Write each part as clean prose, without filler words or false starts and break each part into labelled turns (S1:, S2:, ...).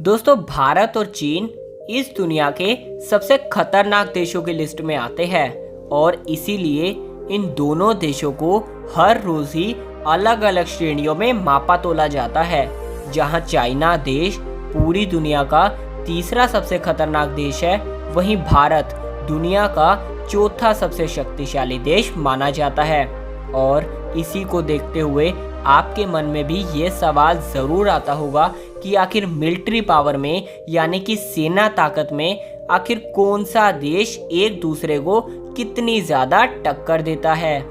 S1: दोस्तों, भारत और चीन इस दुनिया के सबसे खतरनाक देशों की लिस्ट में आते हैं और इसीलिए इन दोनों देशों को हर रोज ही अलग अलग श्रेणियों में मापा तोला जाता है। जहां चाइना देश पूरी दुनिया का तीसरा सबसे खतरनाक देश है, वहीं भारत दुनिया का चौथा सबसे शक्तिशाली देश माना जाता है। और इसी को देखते हुए आपके मन में भी ये सवाल ज़रूर आता होगा कि आखिर मिलिट्री पावर में यानी कि सेना ताकत में आखिर कौन सा देश एक दूसरे को कितनी ज़्यादा टक्कर देता है।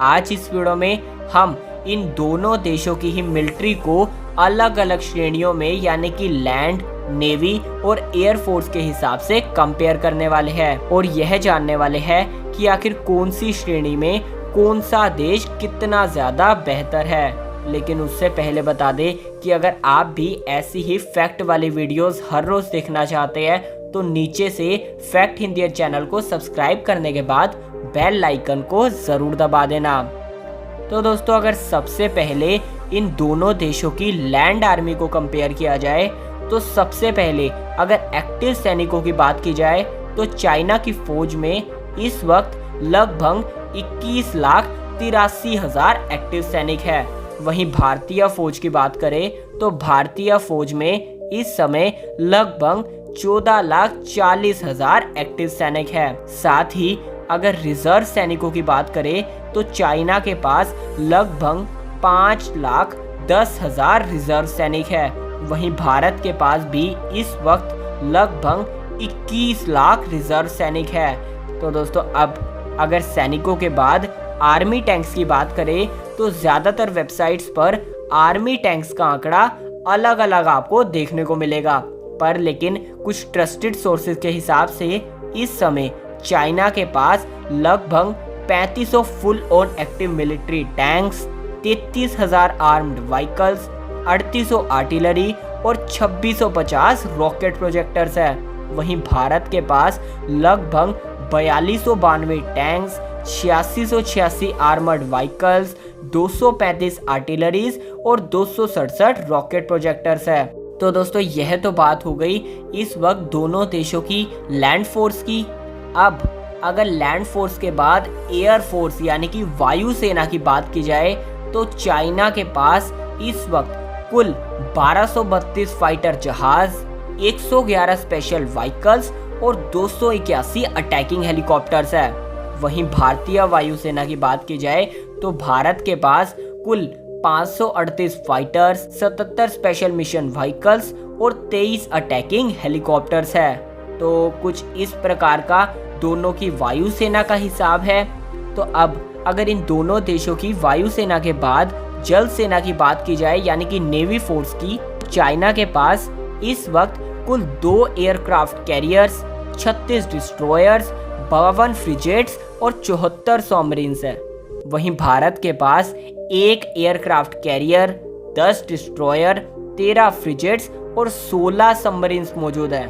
S1: आज इस वीडियो में हम इन दोनों देशों की ही मिलिट्री को अलग अलग श्रेणियों में यानी कि लैंड, नेवी और एयर फोर्स के हिसाब से कंपेयर करने वाले हैं और यह जानने वाले हैं कि आखिर कौन सी श्रेणी में कौन सा देश कितना ज़्यादा बेहतर है। लेकिन उससे पहले बता दें कि अगर आप भी ऐसी ही फैक्ट वाली वीडियोस हर रोज़ देखना चाहते हैं तो नीचे से फैक्ट हिंदी चैनल को सब्सक्राइब करने के बाद बेल आइकन को ज़रूर दबा देना। तो दोस्तों, अगर सबसे पहले इन दोनों देशों की लैंड आर्मी को कंपेयर किया जाए तो सबसे पहले अगर एक्टिव सैनिकों की बात की जाए तो चाइना की फौज में इस वक्त लगभग 21,83,000 एक्टिव सैनिक है। वहीं भारतीय फौज की बात करें तो भारतीय फौज में इस समय लगभग 14,40,000 एक्टिव सैनिक है। साथ ही अगर रिजर्व सैनिकों की बात करें तो चाइना के पास लगभग 5,10,000 रिजर्व सैनिक है। वहीं भारत के पास भी इस वक्त लगभग 21 लाख रिजर्व सैनिक है। तो दोस्तों, अब अगर सैनिकों के बाद आर्मी टैंक्स की बात करें तो ज़्यादातर वेबसाइट्स पर आर्मी टैंक्स का आंकड़ा अलग अलग आपको देखने को मिलेगा, पर लेकिन कुछ ट्रस्टेड सोर्सेज के हिसाब से इस समय चाइना के पास लगभग 3500 full on active military tanks, 33,000 armed vehicles, 3800 artillery और 2650 रॉकेट प्रोजेक्टर्स है। वहीं भारत के पास लगभग 4292 टैंक्स, 8686 आर्मर्ड व्हीकल्स, 235 आर्टिलरीज और 267 रॉकेट प्रोजेक्टर्स है। तो दोस्तों, यह तो बात हो गई इस वक्त दोनों देशों की लैंड फोर्स की। अब अगर लैंड फोर्स के बाद एयर फोर्स यानी कि वायु सेना की बात की जाए तो चाइना के पास इस वक्त कुल 1232 फाइटर जहाज, 111 स्पेशल व्हीकल्स और 281 अटैकिंग हेलीकॉप्टर्स है। वहीं भारतीय वायुसेना की बात की जाए तो भारत के पास कुल 538 फाइटर्स, 77 स्पेशल मिशन व्हीकल्स और 23 अटैकिंग हेलीकॉप्टर्स है। तो कुछ इस प्रकार का दोनों की वायुसेना का हिसाब है। तो अब अगर इन दोनों देशों की वायुसेना के बाद जल सेना की बात की जाए यानी कि नेवी फोर्स की, चाइना के पास इस वक्त कुल 2 एयरक्राफ्ट कैरियर्स, 36 डिस्ट्रॉयर्स, 52 फ्रिगेट्स और 74 सबमरीन्स है। वहीं भारत के पास 1 एयरक्राफ्ट कैरियर, 10 डिस्ट्रॉयर, 13 फ्रिगेट्स और 16 सबमरीन्स मौजूद हैं।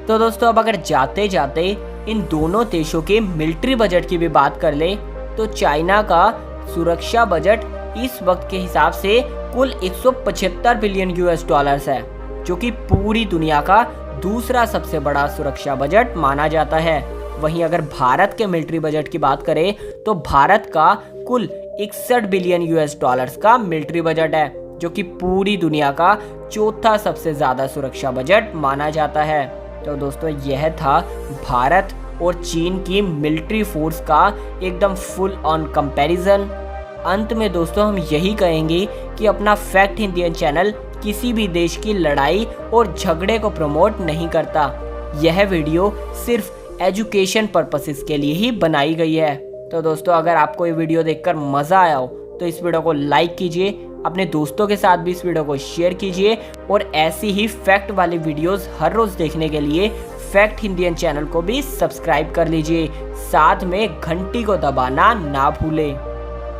S1: तो दोस्तों, अब अगर जाते जाते इन दोनों देशों के मिलिट्री बजट की भी बात कर ले तो चाइना का सुरक्षा बजट इस वक्त के हिसाब से कुल 175 बिलियन यूएस डॉलर्स है, जो कि पूरी दुनिया का दूसरा सबसे बड़ा सुरक्षा बजट माना जाता है। वहीं अगर भारत के मिलिट्री बजट की बात करें तो भारत का कुल 61 बिलियन यूएस डॉलर्स का मिलिट्री बजट है, जो कि पूरी दुनिया का चौथा सबसे ज़्यादा सुरक्षा बजट माना जाता है। तो दोस्तों, यह था भारत और चीन की मिलिट्री फोर्स का एकदम फुल ऑन कंपैरिजन। अंत में दोस्तों, हम यही कहेंगे कि अपना फैक्ट इंडियन चैनल किसी भी देश की लड़ाई और झगड़े को प्रमोट नहीं करता। यह वीडियो सिर्फ एजुकेशन पर्पसेस के लिए ही बनाई गई है। तो दोस्तों, अगर आपको ये वीडियो देखकर मज़ा आया हो तो इस वीडियो को लाइक कीजिए, अपने दोस्तों के साथ भी इस वीडियो को शेयर कीजिए और ऐसी ही फैक्ट वाली वीडियोस हर रोज़ देखने के लिए फैक्ट इंडियन चैनल को भी सब्सक्राइब कर लीजिए। साथ में घंटी को दबाना ना भूलें।